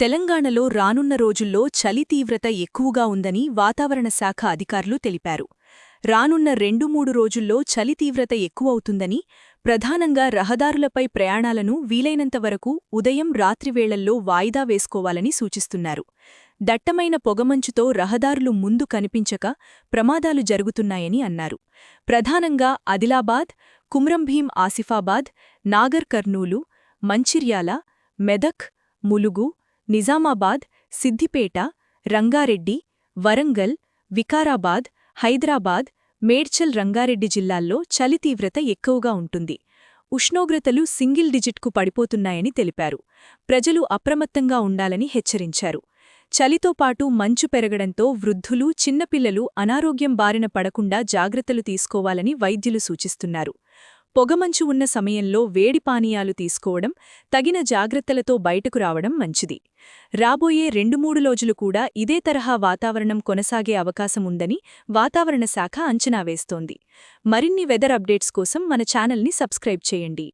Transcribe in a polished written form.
తెలంగాణలో రానున్న రోజుల్లో చలి తీవ్రత ఎక్కువగా ఉందని వాతావరణ శాఖ అధికారులు తెలిపారు. రానున్న 2-3 రోజుల్లో చలి తీవ్రత ఎక్కువవుతుందని, ప్రధానంగా రహదారులపై ప్రయాణాలను వీలైనంతవరకు ఉదయం రాత్రివేళల్లో వాయిదా వేసుకోవాలని సూచిస్తున్నారు. దట్టమైన పొగమంచుతో రహదారులు ముందు కనిపించక ప్రమాదాలు జరుగుతున్నాయని అన్నారు. ప్రధానంగా ఆదిలాబాద్, కుమ్రంభీం ఆసిఫాబాద్, నాగర్ కర్నూలు, మంచిర్యాల, మెదక్, ములుగు, నిజామాబాద్, సిద్దిపేట, రంగారెడ్డి, వరంగల్, వికారాబాద్, హైదరాబాద్, మేడ్చల్ రంగారెడ్డి జిల్లాల్లో చలి తీవ్రత ఎక్కువగా ఉంటుంది. ఉష్ణోగ్రతలు సింగిల్ డిజిట్కు పడిపోతున్నాయని తెలిపారు. ప్రజలు అప్రమత్తంగా ఉండాలని హెచ్చరించారు. చలితో పాటు మంచు పెరగడంతో వృద్ధులు, చిన్నపిల్లలు అనారోగ్యం బారిన పడకుండా జాగ్రత్తలు తీసుకోవాలని వైద్యులు సూచిస్తున్నారు. పొగమంచు ఉన్న సమయంలో వేడి పానీయాలు తీసుకోవడం, తగిన జాగ్రత్తలతో బయటకు రావడం మంచిది. రాబోయే 2-3 రోజులు కూడా ఇదే తరహా వాతావరణం కొనసాగే అవకాశం ఉందని వాతావరణ శాఖ అంచనా వేస్తోంది. మరిన్ని వెదర్ అప్డేట్స్ కోసం మన ఛానల్ని సబ్స్క్రైబ్ చేయండి.